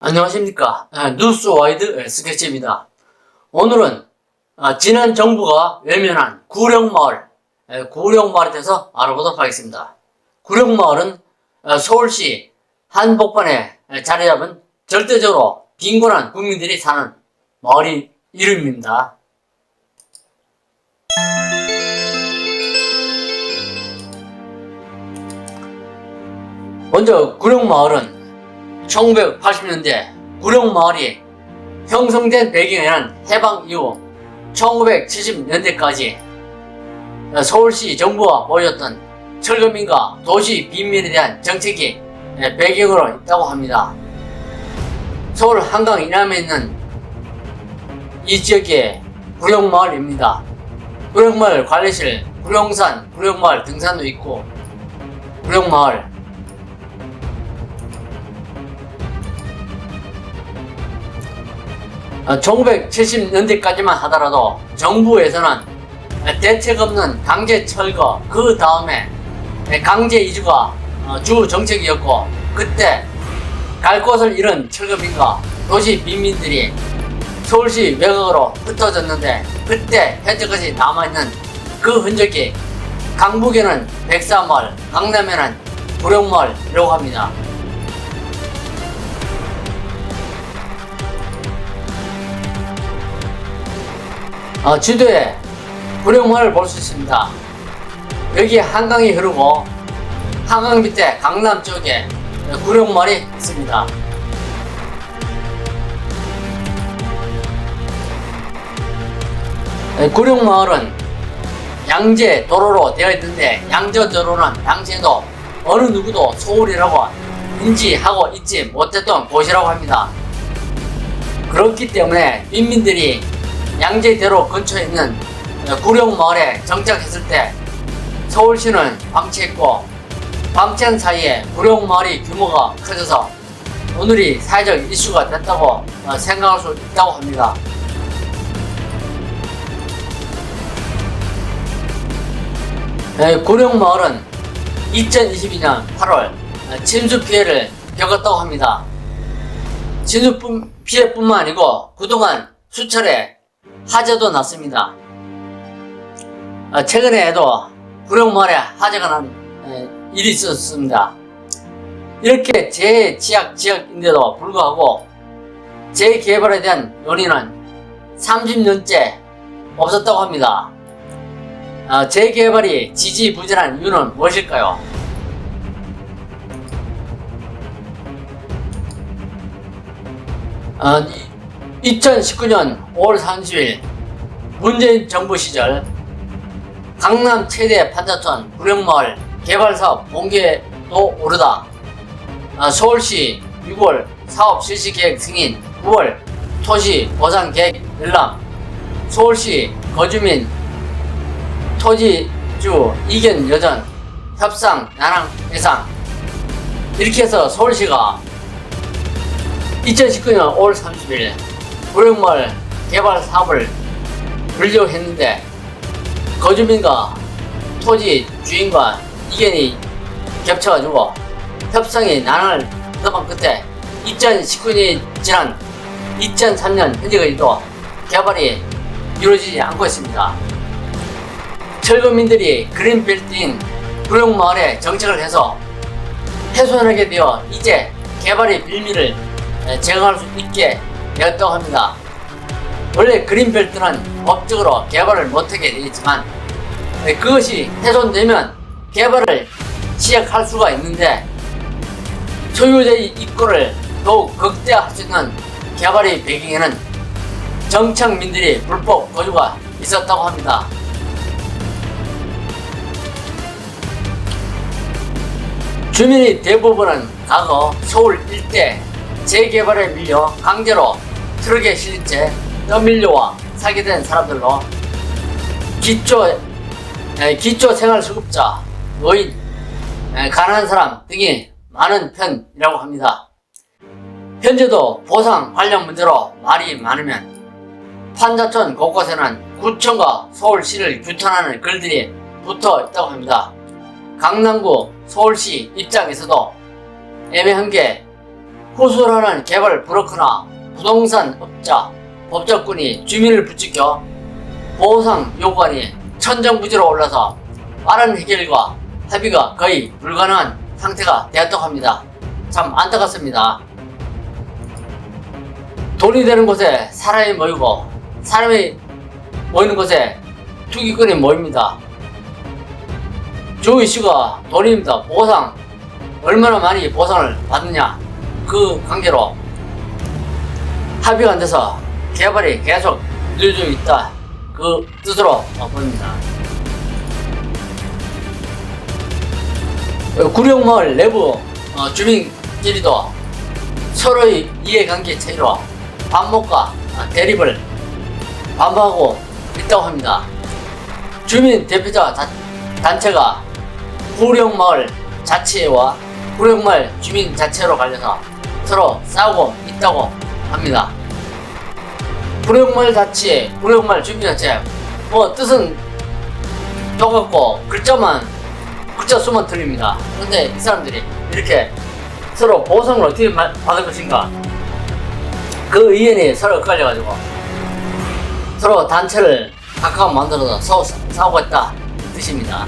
안녕하십니까. 뉴스와이드 스케치입니다. 오늘은 지난 정부가 외면한 구룡마을, 구룡마을에 대해서 알아보도록 하겠습니다. 구룡마을은 서울시 한복판에 자리 잡은 절대적으로 빈곤한 국민들이 사는 마을 이름입니다. 먼저 구룡마을은 1980년대 구룡마을이 형성된 배경에는 해방 이후 1970년대까지 서울시 정부가 보여줬던 철거민과 도시 빈민에 대한 정책이 배경으로 있다고 합니다. 서울 한강 이남에 있는 이 지역의 구룡마을입니다. 구룡마을 관리실, 구룡산, 구룡마을 등산로 있고 구룡마을 1970년대까지만 하더라도 정부에서는 대책 없는 강제 철거, 그 다음에 강제 이주가 주 정책이었고, 그때 갈 곳을 잃은 철거민과 도시 빈민들이 서울시 외곽으로 흩어졌는데, 그때 현재까지 남아있는 그 흔적이 강북에는 백사마을, 강남에는 구룡마을이라고 합니다. 지도에 구룡마을을 볼 수 있습니다. 여기 한강이 흐르고 한강 밑에 강남 쪽에 구룡마을이 있습니다. 구룡마을은 양재 도로로 되어 있는데, 양재 도로는 당시에도 어느 누구도 서울이라고 인지하고 있지 못했던 곳이라고 합니다. 그렇기 때문에 빈민들이 양재대로 근처에 있는 구룡마을에 정착했을 때 서울시는 방치했고, 방치한 사이에 구룡마을이 규모가 커져서 오늘이 사회적 이슈가 됐다고 생각할 수 있다고 합니다. 구룡마을은 2022년 8월 침수 피해를 겪었다고 합니다. 침수 피해뿐만 아니고 그동안 수차례 화재도 났습니다. 최근에도 구룡마을에 화재가 난 일이 있었습니다. 이렇게 재취약 지역인데도 불구하고 재개발에 대한 논의는 30년째 없었다고 합니다. 재개발이 지지부진한 이유는 무엇일까요? 어, 2019년 5월 30일 문재인 정부 시절 강남 최대 판자촌 구룡마을 개발사업 공개도 오르다 서울시 6월 사업 실시 계획 승인, 9월 토지 보상 계획 열람, 서울시 거주민 토지주 이견 여전, 협상 난항 예상. 이렇게 해서 서울시가 2019년 5월 30일 구룡마을 개발 사업을 완료했는데, 거주민과 토지 주인과 이견이 겹쳐가지고 협상이 난항을 떠난 끝에 2019년이 지난 2003년 현재까지도 개발이 이루어지지 않고 있습니다. 철거민들이 그린벨트인 구룡마을에 정착을 해서 훼손하게 되어 이제 개발의 빌미를 제거할 수 있게 되었다고 합니다. 원래 그린벨트는 법적으로 개발을 못하게 되어 있지만 그것이 훼손되면 개발을 시작할 수가 있는데, 소유자의 입고를 더욱 극대화할 수 있는 개발의 배경에는 정착민들이 불법 거주가 있었다고 합니다. 주민의 대부분은 과거 서울 일대 재개발에 밀려 강제로 트럭에 실린 채 떠밀려와 살게 된 사람들로 기초생활수급자, 노인, 가난한 사람 등이 많은 편이라고 합니다. 현재도 보상 관련 문제로 말이 많으면 판자촌 곳곳에는 구청과 서울시를 규탄하는 글들이 붙어 있다고 합니다. 강남구 서울시 입장에서도 애매한 게 호소하는 개발 브로커나 부동산 업자, 법적군이 주민을 부추겨 보상 요구안이 천정부지로 올라서 빠른 해결과 합의가 거의 불가능한 상태가 되었다고 합니다. 참 안타깝습니다. 돈이 되는 곳에 사람이 모이고 사람이 모이는 곳에 투기꾼이 모입니다. 주 이슈가 돈입니다. 보상 얼마나 많이 보상을 받느냐, 그 관계로 합의가 안 돼서 개발이 계속 늦어지고 있다, 그 뜻으로 보입니다. 구룡마을 내부 주민끼리도 서로의 이해관계 차이로 반목과 대립을 반복하고 있다고 합니다. 주민 대표자 단체가 구룡마을 자체와 구룡마을 주민 자체로 갈려서 서로 싸우고 있다고 합니다. 구룡마을 자체, 구룡마을 주민 자체, 뭐 뜻은 똑같고 글자 수만 틀립니다. 그런데 이 사람들이 이렇게 서로 보상을 어떻게 받을 것인가, 그 의견이 서로 엇갈려가지고 서로 단체를 각각 만들어서 싸우고 있다, 이 뜻입니다.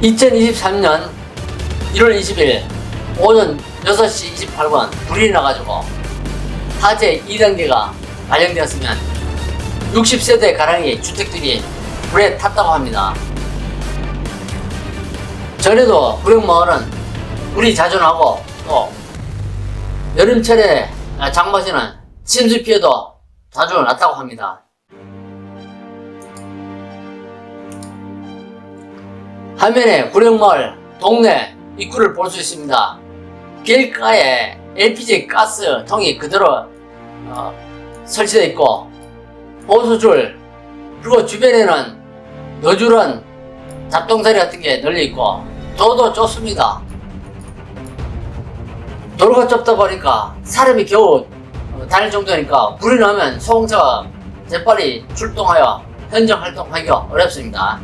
(2023년 1월 20일) 오전 6시 28분 불이 나가지고 화재 2단계가 발령되었으면 60세대 가량의 주택들이 불에 탔다고 합니다. 전에도 구룡마을은 불이 자주 나고 또 여름철에 장마시는 침수 피해도 자주 났다고 합니다. 화면에 구룡마을 동네 입구를 볼 수 있습니다. 길가에 LPG 가스 통이 그대로 설치되어 있고 호수줄, 그리고 주변에는 노즐은 잡동사리 같은 게 널려 있고 도도 좁습니다. 도로가 좁다 보니까 사람이 겨우 다닐 정도니까 불이 나면 소방차가 재빨리 출동하여 현장 활동하기가 어렵습니다.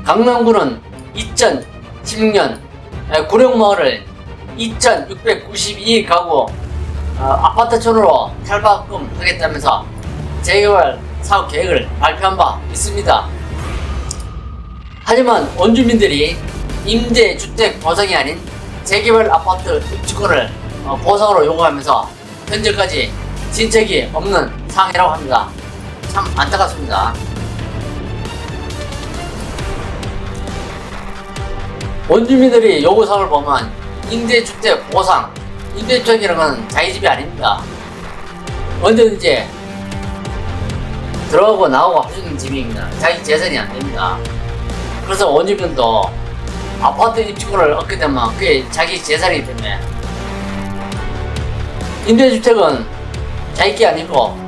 강남구는 2016년 구룡마을을 2692가구 아파트촌으로 탈바꿈하겠다면서 재개발 사업 계획을 발표한 바 있습니다. 하지만 원주민들이 임대주택 보상이 아닌 재개발 아파트 입주권을 보상으로 요구하면서 현재까지 진척이 없는 상황이라고 합니다. 참 안타깝습니다. 원주민들이 요구사항을 보면 임대주택 보상, 임대주택이라는 건 자기 집이 아닙니다. 언제든지 들어가고 나오고 할 수 있는 집입니다. 자기 재산이 안 됩니다. 그래서 원주민도 아파트 입주권을 얻게 되면 그게 자기 재산이기 때문에, 임대주택은 자기 게 아니고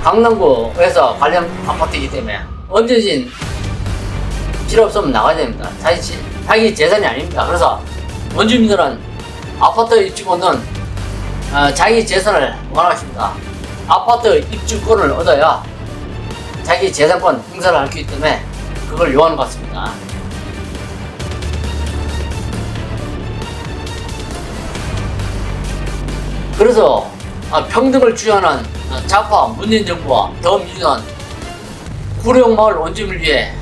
강남구에서 관련 아파트이기 때문에 언제든 필요 없으면 나가야 됩니다. 자기 재산이 아닙니다. 그래서 원주민들은 아파트 입주권은 자기 재산을 원하십니다. 아파트 입주권을 얻어야 자기 재산권 행사를 할 수 있기 때문에 그걸 요하는 것 같습니다. 그래서 평등을 주장하는 좌파 문재인 정부와 더민주당은 구룡마을 원주민을 위해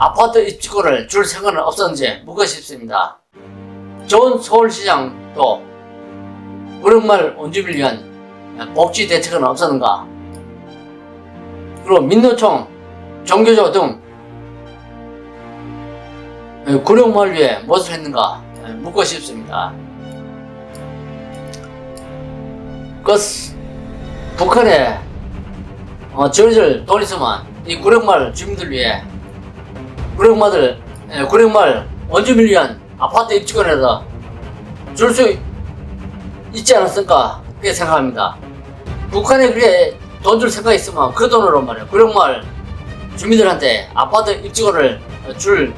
아파트 입주권을 줄 생각은 없었는지 묻고 싶습니다. 좋은 서울시장도 구룡마을 원주민을 위한 복지 대책은 없었는가? 그리고 민노총, 종교조 등 구룡마을 위해 무엇을 했는가 묻고 싶습니다. 북한에 지원해줄 돈 있으면 이 구룡마을 주민들 위해 구룡마을 원주민을 위한 아파트 입주권에서 줄 수 있지 않았을까 그렇게 생각합니다. 북한에 그래 돈 줄 생각이 있으면 그 돈으로 말이야 구룡마을 주민들한테 아파트 입주권을 줄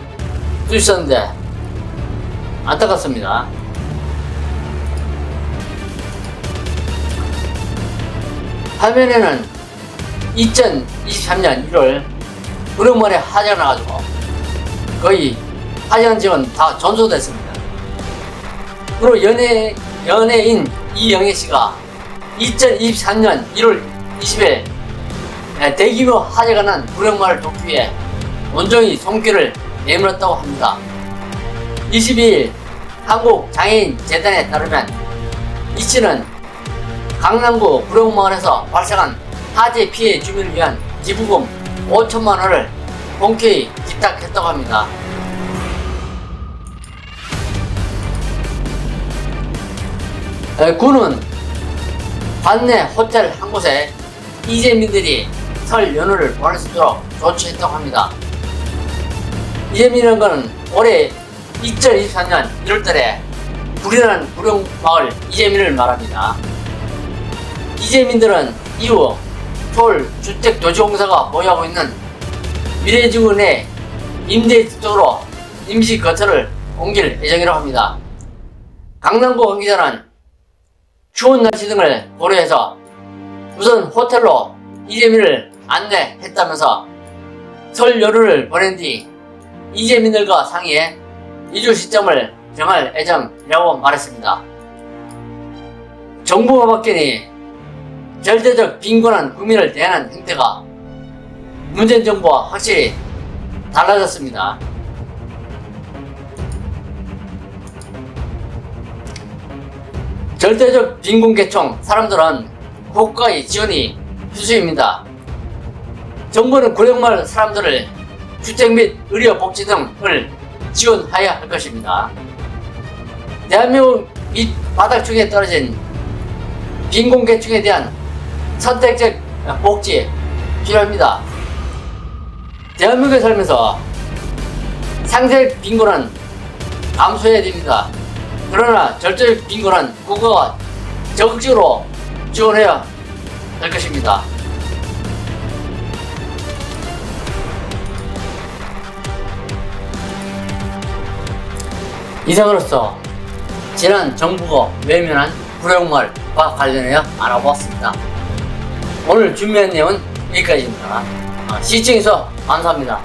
수 있었는데 안타깝습니다. 화면에는 2023년 1월 구룡마을에 화재가 나가지고 거의 화재한 지역은 다 전소됐습니다. 그리고 연예인 이영애 씨가 2023년 1월 20일 대규모 화재가 난 구룡마을 도쿄에 온종일 손길을 내밀었다고 합니다. 22일 한국장애인재단에 따르면 이 씨는 강남구 구룡마을에서 발생한 화재 피해 주민을 위한 기부금 5천만 원을 본캐히 기탁했다고 합니다. 군은 관내 호텔 한 곳에 이재민들이 설 연휴를 보낼 수 있도록 조치했다고 합니다. 이재민이라는 것은 올해 2024년 1월달에 불이 난 구룡마을 이재민을 말합니다. 이재민들은 이후 서울 주택도시공사가 보유하고 있는 미래지구 내 임대주 쪽으로 임시 거처를 옮길 예정이라고 합니다. 강남구 관계자는 추운 날씨 등을 고려해서 우선 호텔로 이재민을 안내했다면서 설 연휴를 보낸 뒤 이재민들과 상의해 이주 시점을 정할 예정이라고 말했습니다. 정부가 바뀌니 절대적 빈곤한 국민을 대하는 행태가 문재인 정부와 확실히 달라졌습니다. 절대적 빈곤계층 사람들은 국가의 지원이 필수입니다. 정부는 구룡마을 사람들을 주택 및 의료복지 등을 지원해야 할 것입니다. 대한민국 밑 바닥층에 떨어진 빈곤계층에 대한 선택적 복지 필요합니다. 대한민국에 살면서 상대 빈곤은 감소해야 됩니다. 그러나 절대적 빈곤은 국가가 적극적으로 지원해야 할 것입니다. 이상으로서 지난 정부가 외면한 구룡마을과 관련하여 알아보았습니다. 오늘 준비한 내용은 여기까지입니다. 시청해주셔서 감사합니다.